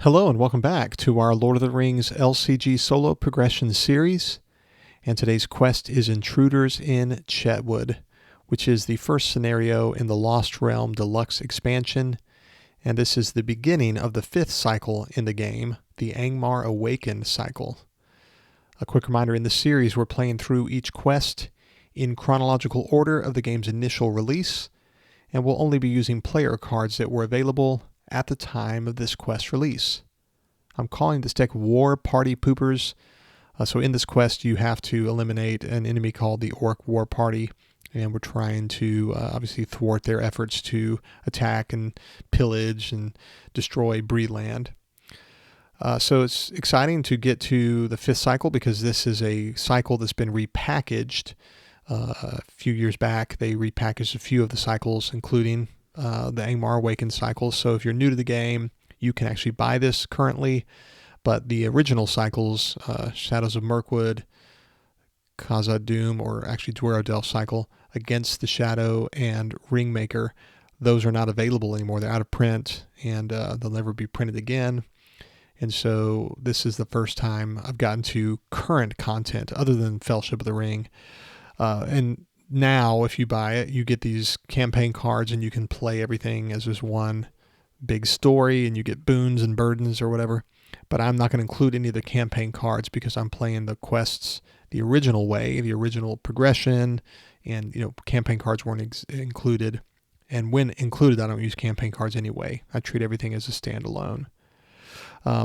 Hello and welcome back to our Lord of the Rings LCG solo progression series. And today's quest is Intruders in Chetwood, which is the first scenario in the Lost Realm Deluxe expansion. And this is the beginning of the fifth cycle in the game, the Angmar Awakened cycle. A quick reminder, in the series we're playing through each quest in chronological order of the game's initial release, and we'll only be using player cards that were available at the time of this quest release. I'm calling this deck War Party Poopers. So in this quest you have to eliminate an enemy called the Orc War Party, and we're trying to obviously thwart their efforts to attack and pillage and destroy Breland. So it's exciting to get to the fifth cycle because this is a cycle that's been repackaged. A few years back they repackaged a few of the cycles, including the Angmar Awakened cycle. So if you're new to the game, you can actually buy this currently, but the original cycles, Shadows of Mirkwood, Khazad Doom, or actually Dwerodelf cycle, Against the Shadow, and Ringmaker, those are not available anymore. They're out of print, and they'll never be printed again. And so this is the first time I've gotten to current content other than Fellowship of the Ring. And now, if you buy it, you get these campaign cards and you can play everything as just one big story, and you get boons and burdens or whatever. But I'm not going to include any of the campaign cards because I'm playing the quests the original way, the original progression, and campaign cards weren't included. And when included, I don't use campaign cards anyway. I treat everything as a standalone.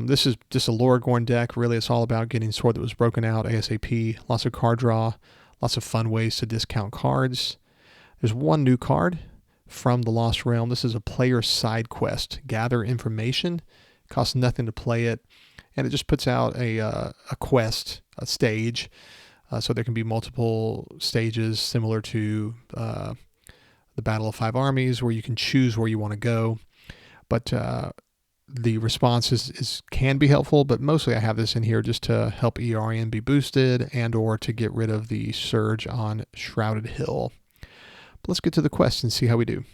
This is just a Loragorn deck. Really, it's all about getting Sword That Was Broken out ASAP. Lots of card draw. Lots of fun ways to discount cards. There's one new card from the Lost Realm. This is a player side quest. Gather information. Costs nothing to play it. And it just puts out a quest, a stage. So there can be multiple stages similar to the Battle of Five Armies, where you can choose where you want to go. But the response can be helpful, but mostly I have this in here just to help ERN be boosted and or to get rid of the surge on Shrouded Hill. But let's get to the quest and see how we do.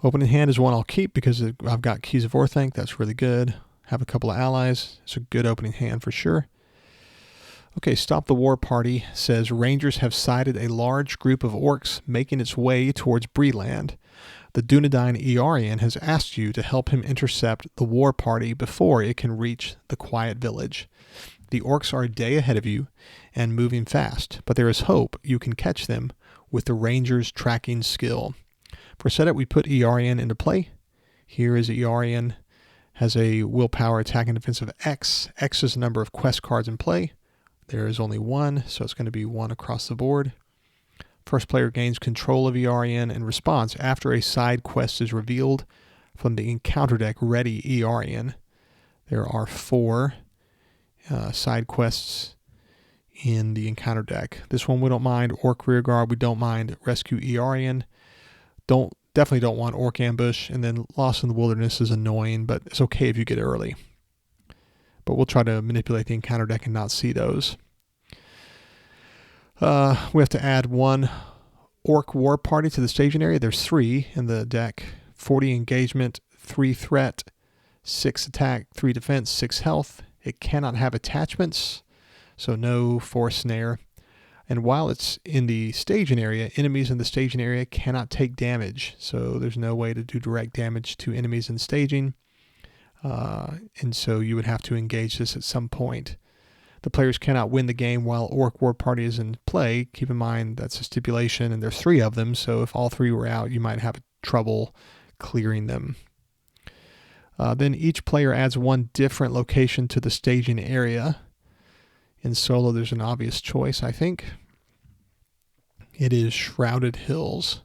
Opening hand is one I'll keep because I've got Keys of Orthanc. That's really good. Have a couple of allies. It's a good opening hand for sure. Okay, Stop the War Party says Rangers have sighted a large group of orcs making its way towards Breland. The Dunedain ERN has asked you to help him intercept the war party before it can reach the quiet village. The orcs are a day ahead of you and moving fast, but there is hope you can catch them with the Rangers' tracking skill. For setup, we put ERN into play. Here is ERN, has a willpower, attack, and defense of X. X is the number of quest cards in play. There is only one, so it's going to be one across the board. First player gains control of ERN in response after a side quest is revealed from the encounter deck ready ERN. There are 4 side quests in the encounter deck. This one we don't mind. Orc Rearguard, we don't mind. Rescue ERN. Definitely don't want Orc Ambush. And then Lost in the Wilderness is annoying, but it's okay if you get early. But we'll try to manipulate the encounter deck and not see those. We have to add 1 Orc War Party to the staging area. There's 3 in the deck. 40 engagement, 3 threat, 6 attack, 3 defense, 6 health. It cannot have attachments, so no force snare. And while it's in the staging area, enemies in the staging area cannot take damage. So there's no way to do direct damage to enemies in staging. And so you would have to engage this at some point. The players cannot win the game while Orc War Party is in play. Keep in mind that's a stipulation, and there's 3 of them, so if all 3 were out, you might have trouble clearing them. Then each player adds 1 different location to the staging area. In solo, there's an obvious choice, I think. It is Shrouded Hills.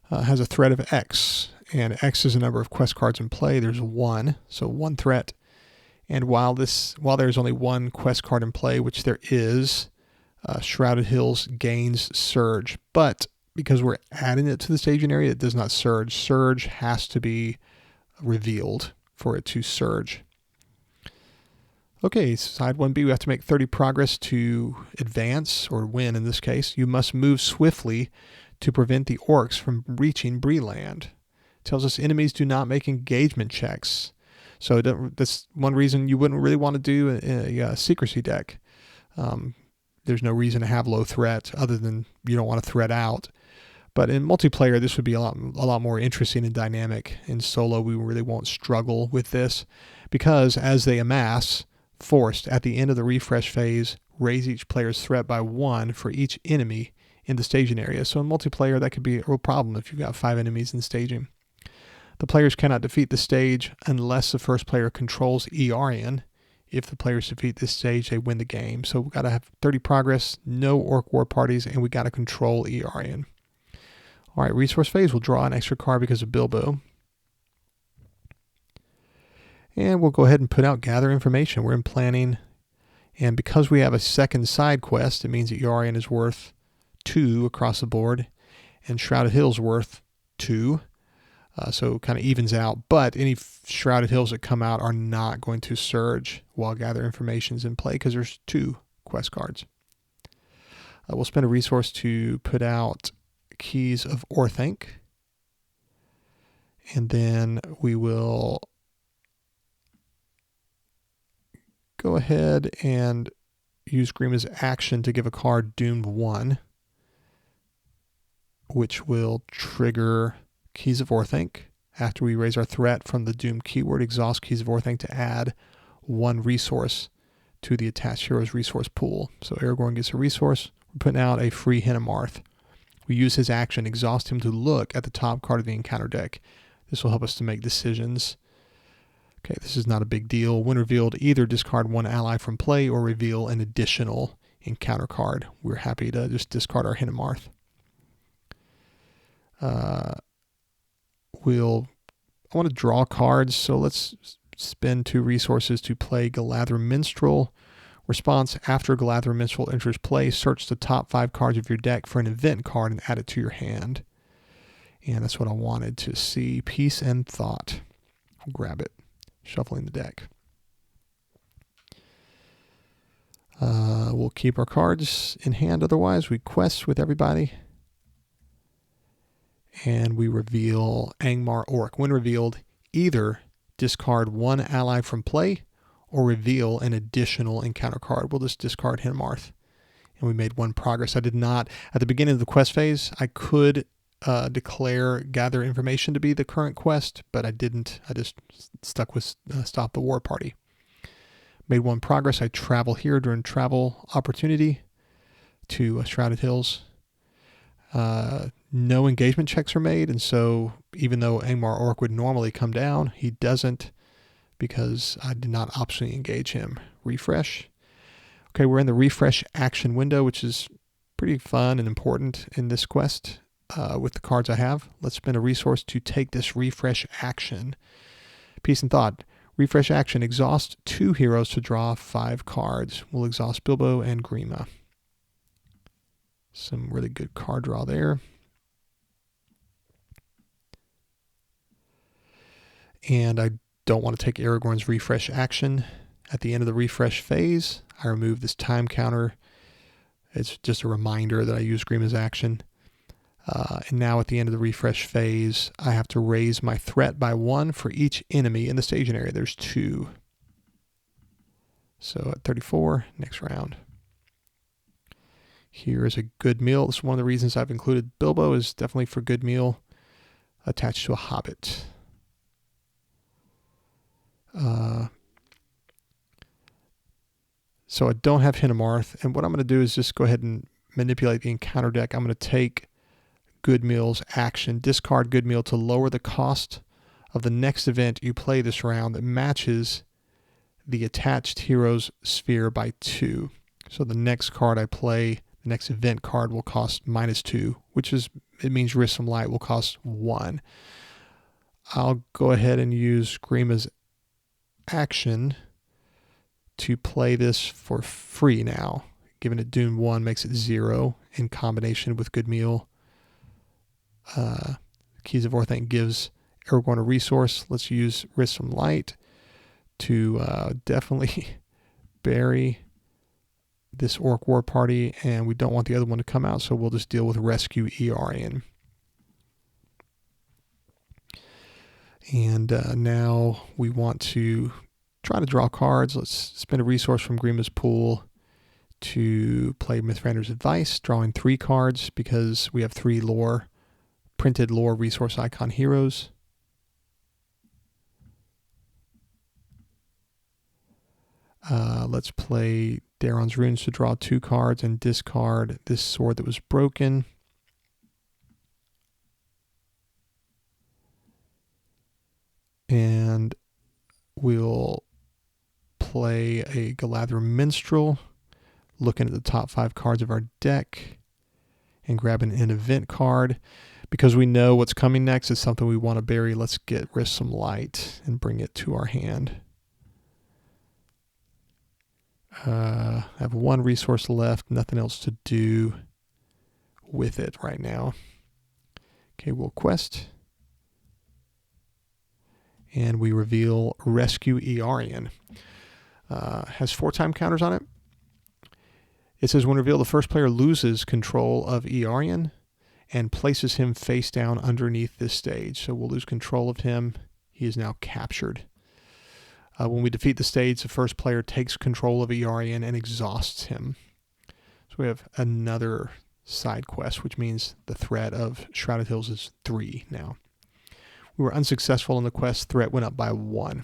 Has a threat of X, and X is the number of quest cards in play. There's 1, so 1 threat. And while there's only 1 quest card in play, which there is, Shrouded Hills gains Surge. But because we're adding it to the staging area, it does not surge. Surge has to be revealed for it to surge. Okay, side 1B, we have to make 30 progress to advance, or win in this case. You must move swiftly to prevent the orcs from reaching Breland. tells us enemies do not make engagement checks. So that's one reason you wouldn't really want to do a secrecy deck. There's no reason to have low threat other than you don't want to threat out. But in multiplayer, this would be a lot more interesting and dynamic. In solo, we really won't struggle with this because as they amass, forced at the end of the refresh phase, raise each player's threat by 1 for each enemy in the staging area. So in multiplayer, that could be a real problem if you've got 5 enemies in staging. The players cannot defeat the stage unless the first player controls ERN. If the players defeat this stage, they win the game. So we've got to have 30 progress, no orc war parties, and we got to control ERN. All right, resource phase, we'll draw an extra card because of Bilbo. And we'll go ahead and put out gather information. We're in planning. And because we have a second side quest, it means that ERN is worth 2 across the board. And Shrouded Hills worth 2. So it kind of evens out. But any Shrouded Hills that come out are not going to surge while gather information is in play because there's 2 quest cards. We'll spend a resource to put out Keys of Orthanc. And then we will go ahead and use Grima's action to give a card Doomed 1, which will trigger Keys of Orthanc. After we raise our threat from the Doomed keyword, exhaust Keys of Orthanc to add 1 resource to the attached hero's resource pool. So Aragorn gets a resource. We're putting out a free Hinemarth. We use his action, exhaust him to look at the top card of the encounter deck. This will help us to make decisions. Okay, this is not a big deal. When revealed, either discard 1 ally from play or reveal an additional encounter card. We're happy to just discard our Hinemarth. I want to draw cards, so let's spend 2 resources to play Galadhrim Minstrel. Response: after Galadhrim Minstrel enters play, search the top 5 cards of your deck for an event card and add it to your hand. And that's what I wanted to see. Peace and Thought. I'll grab it. Shuffling the deck. We'll keep our cards in hand, otherwise we quest with everybody. And we reveal Angmar Orc. When revealed, either discard 1 ally from play or reveal an additional encounter card. We'll just discard Hinemarth. And we made 1 progress. I did not, at the beginning of the quest phase, I could declare gather information to be the current quest, but I didn't. I just stuck with stop the war party. Made 1 progress. I travel here during travel opportunity to Shrouded Hills. No engagement checks are made, and so even though Angmar Orc would normally come down, he doesn't because I did not optionally engage him. Refresh. Okay, we're in the refresh action window, which is pretty fun and important in this quest with the cards I have. Let's spend a resource to take this refresh action. Peace and Thought. Refresh action. Exhaust 2 heroes to draw 5 cards. We'll exhaust Bilbo and Grima. Some really good card draw there. And I don't want to take Aragorn's refresh action. At the end of the refresh phase, I remove this time counter. It's just a reminder that I use Grima's action. And now at the end of the refresh phase, I have to raise my threat by 1 for each enemy in the staging area. There's 2. So at 34, next round. Here is a good meal. This is one of the reasons I've included Bilbo, is definitely for good meal attached to a hobbit. So I don't have Hinemarth, and what I'm going to do is just go ahead and manipulate the encounter deck. I'm going to take Good Meal's action, discard Good Meal to lower the cost of the next event you play this round that matches the attached hero's sphere by 2. So the next card I play, the next event card, will cost -2, which is, it means Risk Some Light will cost 1. I'll go ahead and use Grima's action to play this for free now. Giving it Doom 1 makes it 0 in combination with Good Meal. Keys of Orthanc gives Aragorn a resource. Let's use Risk Some Light to definitely bury this Orc War Party, and we don't want the other one to come out, so we'll just deal with Rescue ERN. And now we want to try to draw cards. Let's spend a resource from Grima's pool to play Mythrander's Advice, drawing 3 cards because we have 3 printed lore resource icon heroes. Let's play Daron's Runes to draw 2 cards and discard this sword that was broken. And we'll play a Galadhrim Minstrel, looking at the top 5 cards of our deck, and grab an event card. Because we know what's coming next is something we want to bury, let's get Risk Some Light and bring it to our hand. I have 1 resource left, nothing else to do with it right now. Okay, we'll quest. And we reveal Rescue Earian. Has 4 time counters on it. It says when revealed, the first player loses control of Earian and places him face down underneath this stage. So we'll lose control of him. He is now captured. When we defeat the stage, the first player takes control of Earian and exhausts him. So we have another side quest, which means the threat of Shrouded Hills is 3 now. We were unsuccessful in the quest. Threat went up by 1.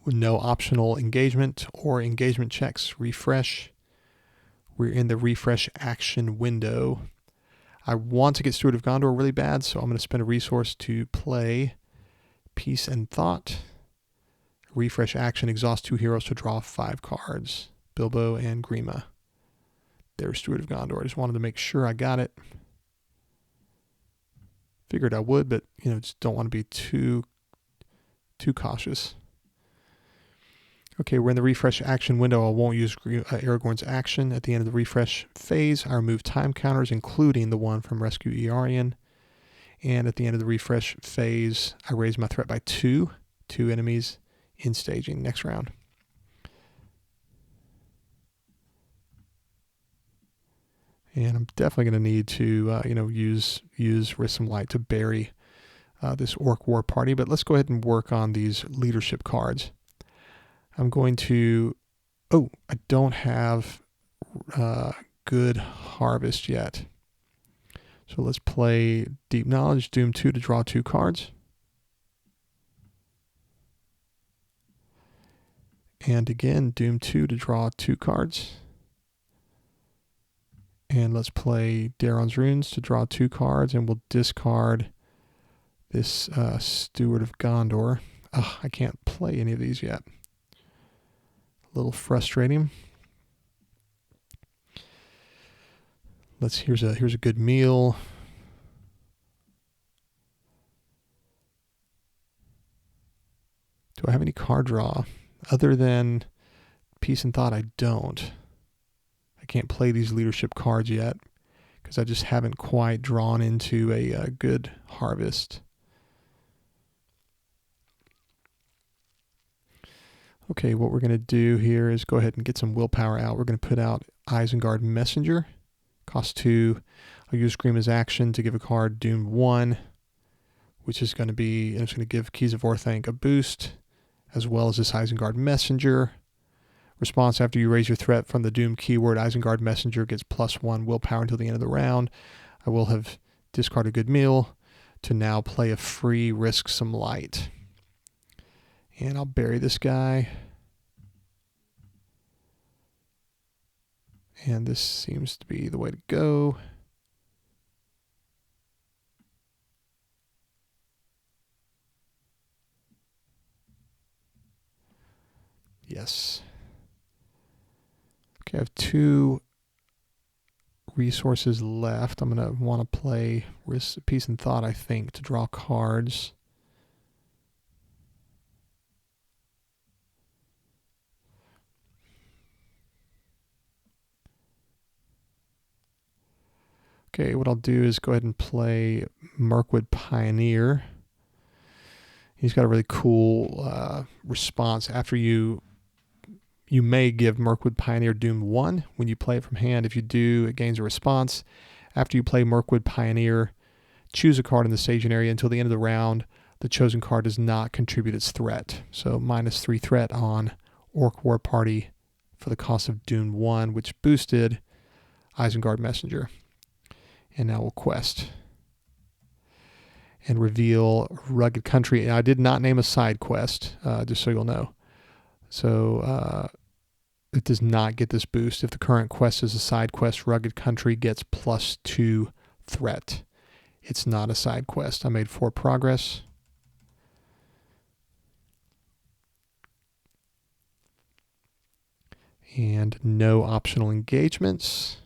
No optional engagement or engagement checks. Refresh. We're in the refresh action window. I want to get Steward of Gondor really bad, so I'm going to spend a resource to play Peace and Thought. Refresh action, exhaust 2 heroes to draw 5 cards. Bilbo and Grima. There's Steward of Gondor. I just wanted to make sure I got it. Figured I would, but just don't want to be too cautious. Okay, we're in the refresh action window. I won't use Aragorn's action. At the end of the refresh phase, I remove time counters, including the one from Rescue Earian. And at the end of the refresh phase, I raise my threat by 2 enemies in staging next round. And I'm definitely going to need to, use Risk Some Light to bury this Orc War Party. But let's go ahead and work on these leadership cards. I'm going to... Oh, I don't have Good Harvest yet. So let's play Deep Knowledge, Doom 2 to draw 2 cards. And again, Doom 2 to draw 2 cards. And let's play Daron's Runes to draw 2 cards, and we'll discard this Steward of Gondor. Oh, I can't play any of these yet. A little frustrating. Here's a good meal. Do I have any card draw? Other than Peace and Thought, I don't. I can't play these leadership cards yet because I just haven't quite drawn into a good harvest. Okay, what we're going to do here is go ahead and get some willpower out. We're going to put out Isengard Messenger. Cost 2. I'll use Grima's action to give a card Doom 1, which is going to be, and it's going to give Keys of Orthanc a boost, as well as this Isengard Messenger. Response: after you raise your threat from the Doom keyword, Isengard Messenger gets +1 willpower until the end of the round. I will have discarded a good meal to now play a free Risk Some Light. And I'll bury this guy. And this seems to be the way to go. Yes. Okay, I have 2 resources left. I'm going to want to play Peace and Thought, I think, to draw cards. Okay, what I'll do is go ahead and play Mirkwood Pioneer. He's got a really cool response. After you may give Mirkwood Pioneer Doom 1 when you play it from hand. If you do, it gains a response. After you play Mirkwood Pioneer, choose a card in the staging area until the end of the round. The chosen card does not contribute its threat. So -3 threat on Orc War Party for the cost of Doom 1, which boosted Isengard Messenger. And now we'll quest and reveal Rugged Country. And I did not name a side quest, just so you'll know. So it does not get this boost. If the current quest is a side quest, Rugged Country gets +2 threat. It's not a side quest. I made 4 progress. And no optional engagements.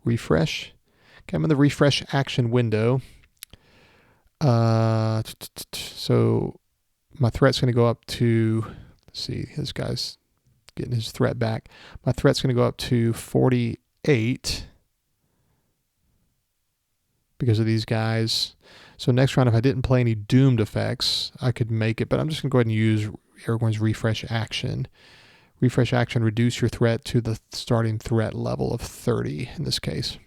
Refresh. Okay, I'm in the refresh action window. So my threat's going to go up to, let's see, this guy's getting his threat back. My threat's going to go up to 48 because of these guys. So next round, if I didn't play any doomed effects, I could make it, but I'm just going to go ahead and use Aragorn's refresh action. Refresh action, reduce your threat to the starting threat level of 30 in this case.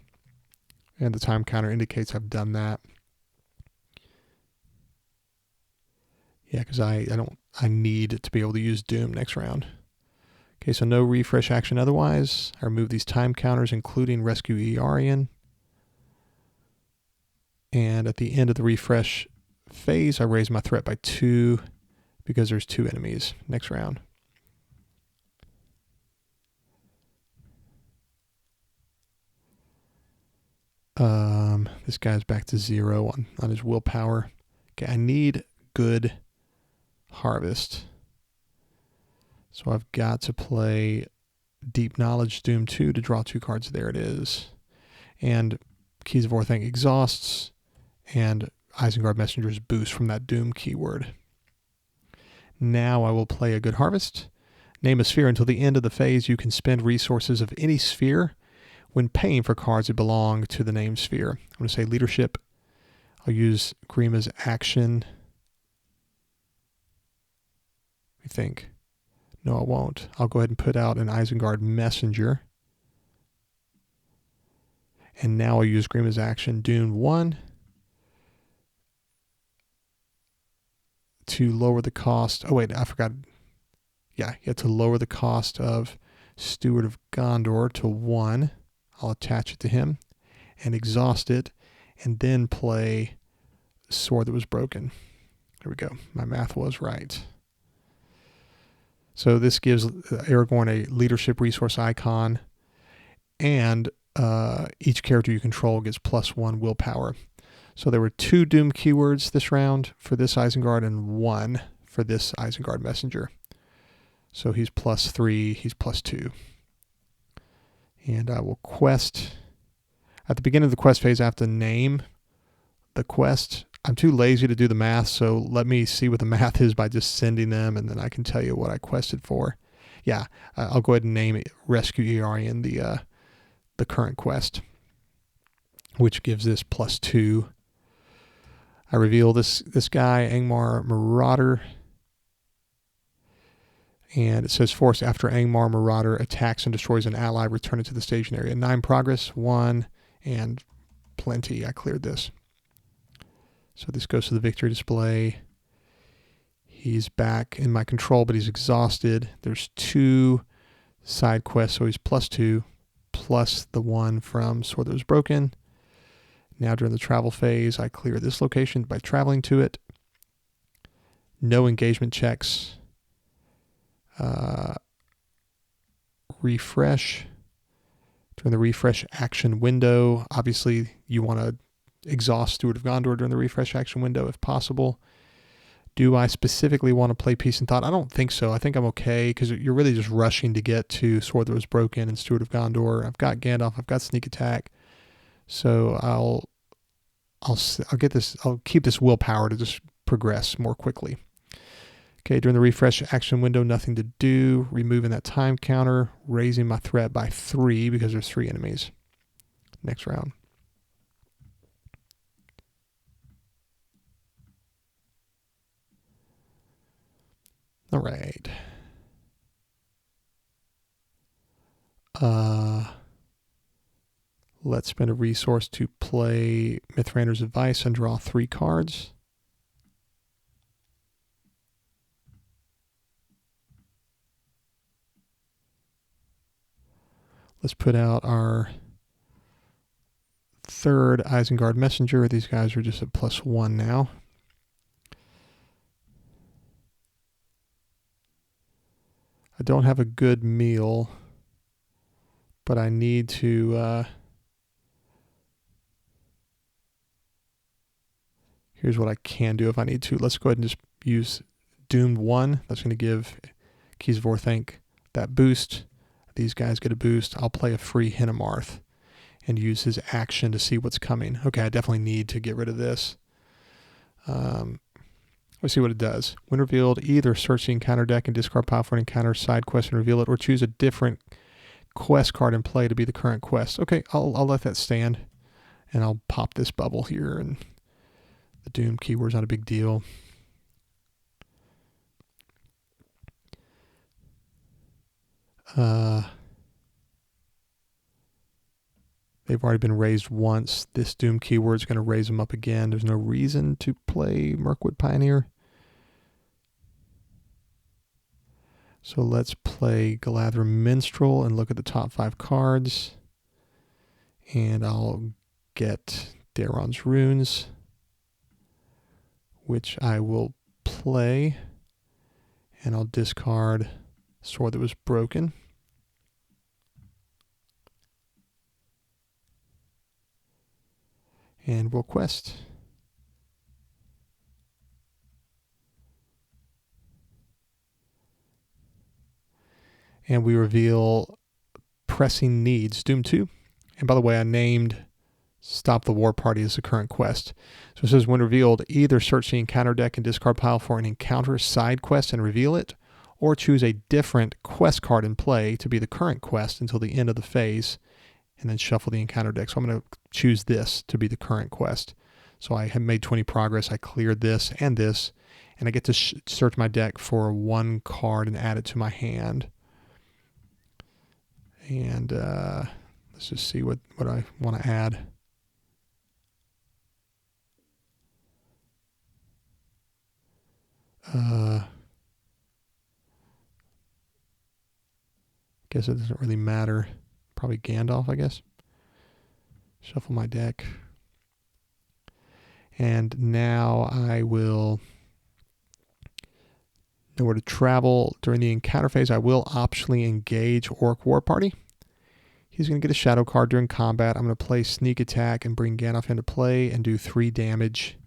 And the time counter indicates I've done that. Yeah, because I need to be able to use Doom next round. Okay, so no refresh action otherwise. I remove these time counters, including Rescue Earian. And at the end of the refresh phase, I raise my threat by 2 because there's 2 enemies next round. This guy's back to 0 on his willpower. Okay, I need good harvest. So I've got to play Deep Knowledge Doom 2 to draw 2 cards. There it is. And Keys of Orthanc exhausts, and Isengard Messenger's boost from that Doom keyword. Now I will play a good harvest. Name a sphere. Until the end of the phase, you can spend resources of any sphere when paying for cards that belong to the named sphere. I'm going to say Leadership. I'll use Grima's action. I think. No, I won't. I'll go ahead and put out an Isengard Messenger. And now I'll use Grima's action, Doom 1, to lower the cost. Oh, wait, I forgot. Yeah, to lower the cost of Steward of Gondor to 1. I'll attach it to him and exhaust it, and then play Sword That Was Broken. There we go. My math was right. So this gives Aragorn a leadership resource icon, and each character you control gets +1 willpower. So there were 2 Doom keywords this round for this Isengard and 1 for this Isengard Messenger. So he's +3, he's +2. And I will quest. At the beginning of the quest phase, I have to name the quest. I'm too lazy to do the math, so let me see what the math is by just sending them, and then I can tell you what I quested for. Yeah, I'll go ahead and name it Rescue Earian, the current quest, which gives this +2. I reveal this guy, Angmar Marauder. And it says force after Angmar Marauder attacks and destroys an ally, return it to the staging area. 9 progress, 1, and plenty. I cleared this. So this goes to the victory display. He's back in my control, but he's exhausted. There's 2 side quests, so he's +2, plus the 1 from Sword That Was Broken. Now during the travel phase, I clear this location by traveling to it. No engagement checks. Refresh. During the refresh action window, obviously you want to exhaust Steward of Gondor during the refresh action window if possible. Do I specifically want to play Peace and Thought? I don't think so. I think I'm okay because you're really just rushing to get to Sword That Was Broken and Steward of Gondor. I've got Gandalf. I've got Sneak Attack. So I'll get this. I'll keep this willpower to just progress more quickly. Okay, during the refresh action window, nothing to do. Removing that time counter, raising my threat by 3 because there's 3 enemies. Next round. All right. Let's spend a resource to play Mithrander's Advice and draw 3 cards. Let's put out our 3rd Isengard Messenger. These guys are just at +1 now. I don't have a good meal, but I need to... here's what I can do if I need to. Let's go ahead and just use Doomed 1. That's going to give Keys of Orthanc that boost. These guys get a boost. I'll play a free Hinnemarth and use his action to see what's coming. Okay, I definitely need to get rid of this. Let's see what it does. When revealed, either search the encounter deck and discard pile for an encounter side quest and reveal it, or choose a different quest card in play to be the current quest. Okay, I'll let that stand, and I'll pop this bubble here, and the Doom keyword's not a big deal. They've already been raised once. This Doom keyword's going to raise them up again. There's no reason to play Mirkwood Pioneer. So let's play Galadhrim Minstrel and look at the top 5 cards. And I'll get Daron's Runes, which I will play. And I'll discard Sword That Was Broken. And we'll quest. And we reveal Pressing Needs, Doom 2. And by the way, I named Stop the War Party as the current quest. So it says, when revealed, either search the encounter deck and discard pile for an encounter side quest and reveal it, or choose a different quest card in play to be the current quest until the end of the phase, and then shuffle the encounter deck. So I'm going to choose this to be the current quest. So I have made 20 progress. I cleared this, and I get to search my deck for 1 card and add it to my hand. And let's just see what I want to add. Guess it doesn't really matter. Probably Gandalf, I guess. Shuffle my deck. And now I will know where to travel. During the encounter phase, I will optionally engage Orc War Party. He's going to get a shadow card during combat. I'm going to play Sneak Attack and bring Gandalf into play and do 4 damage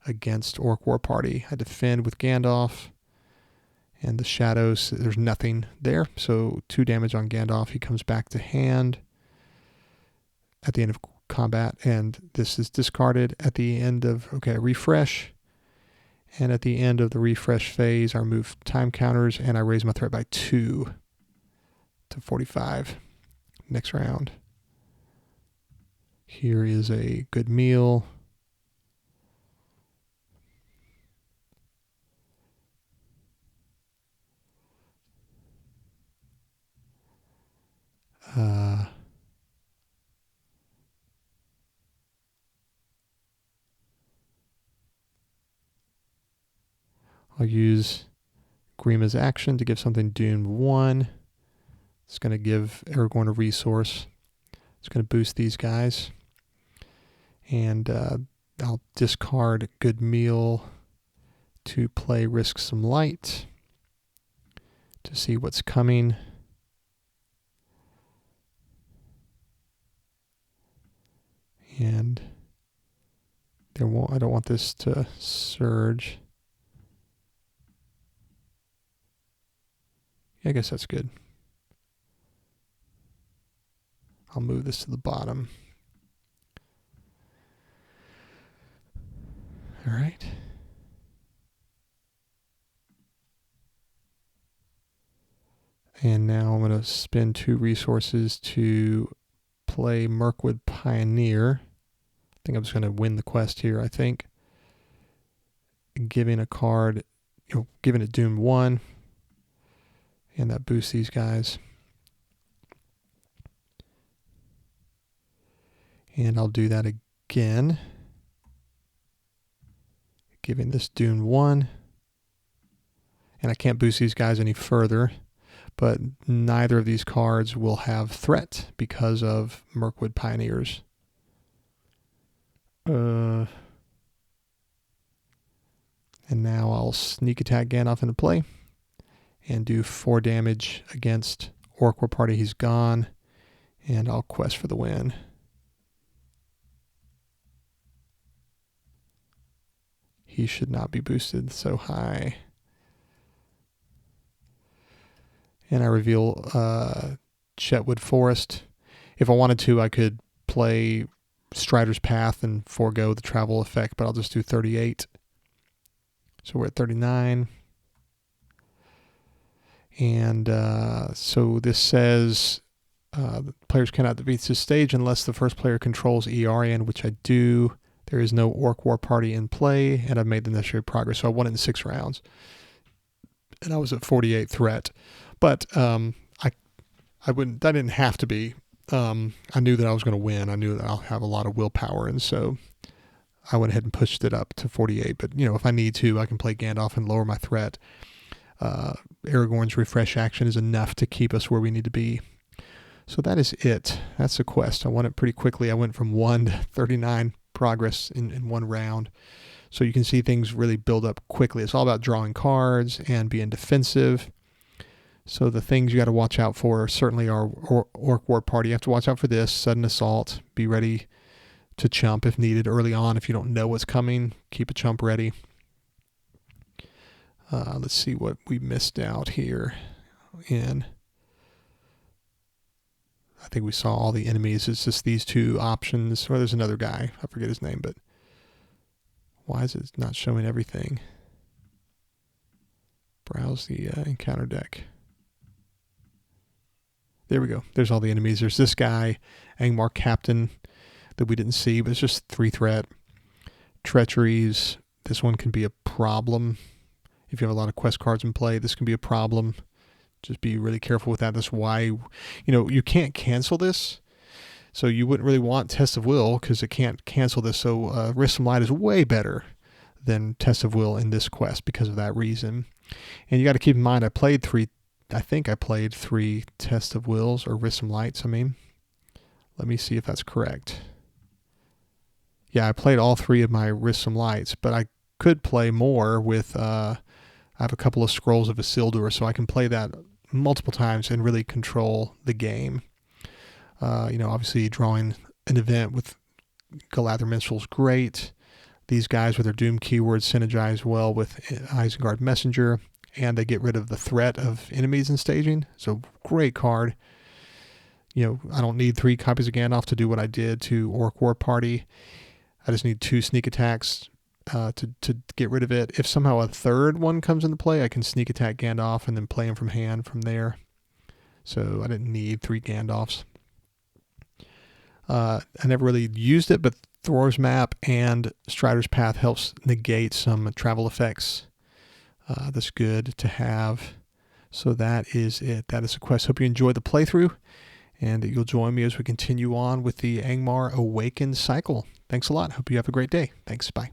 against Orc War Party. I defend with Gandalf. And the shadows, there's nothing there. So 2 damage on Gandalf. He comes back to hand at the end of combat. And this is discarded at the end of, refresh. And at the end of the refresh phase, I remove time counters and I raise my threat by 2 to 45. Next round. Here is a good meal. I'll use Grima's action to give something doomed 1. It's going to give Aragorn a resource. It's going to boost these guys. And I'll discard Good Meal to play Risk Some Light to see what's coming. And I don't want this to surge. I guess that's good. I'll move this to the bottom. All right. And now I'm going to spend 2 resources to play Mirkwood Pioneer. I think I'm just going to win the quest here, I think. Giving a card, giving it Doom 1. And that boosts these guys. And I'll do that again, giving this Dune 1. And I can't boost these guys any further, but neither of these cards will have threat because of Mirkwood Pioneers. And now I'll sneak attack Gandalf into play and do 4 damage against Orc War Party. He's gone, and I'll quest for the win. He should not be boosted so high. And I reveal Chetwood Forest. If I wanted to, I could play Strider's Path and forego the travel effect, but I'll just do 38. So we're at 39. And so this says the players cannot defeat this stage unless the first player controls ERN, which I do. There is no Orc War Party in play, and I've made the necessary progress. So I won it in 6 rounds. And I was at 48 threat. But I wouldn't. That didn't have to be. I knew that I was going to win. I knew that I'll have a lot of willpower, and so I went ahead and pushed it up to 48. But if I need to, I can play Gandalf and lower my threat. Aragorn's refresh action is enough to keep us where we need to be. So that is it. That's the quest. I won it pretty quickly. I went from 1 to 39 progress in 1 round. So you can see things really build up quickly. It's all about drawing cards and being defensive. So the things you got to watch out for certainly are Orc War Party. You have to watch out for this, sudden assault. Be ready to chump if needed early on. If you don't know what's coming, keep a chump ready. Let's see what we missed out here. I think we saw all the enemies. It's just these 2 options. Well, there's another guy. I forget his name, but why is it not showing everything? Browse the encounter deck. There we go. There's all the enemies. There's this guy, Angmar Captain, that we didn't see, but it's just 3 threat. Treacheries. This one can be a problem. If you have a lot of quest cards in play, this can be a problem. Just be really careful with that. That's why, you can't cancel this. So you wouldn't really want Test of Will because it can't cancel this. So Risk Some Light is way better than Test of Will in this quest because of that reason. And you got to keep in mind, I think I played 3 Test of Wills, or Risk Some Lights, I mean. Let me see if that's correct. Yeah, I played all 3 of my Risk Some Lights, but I could play more with, I have a couple of Scrolls of Isildur, so I can play that multiple times and really control the game. Obviously drawing an event with Galadhar Minstrel's great. These guys with their Doom keywords synergize well with Isengard Messenger, and they get rid of the threat of enemies in staging. So great card. I don't need 3 copies of Gandalf to do what I did to Orc War Party. I just need 2 sneak attacks to get rid of it. If somehow a 3rd one comes into play, I can sneak attack Gandalf and then play him from hand from there. So I didn't need 3 Gandalfs. I never really used it, but Thor's Map and Strider's Path helps negate some travel effects. That's good to have. So that is it. That is the quest. Hope you enjoyed the playthrough, and that you'll join me as we continue on with the Angmar Awakened cycle. Thanks a lot. Hope you have a great day. Thanks. Bye.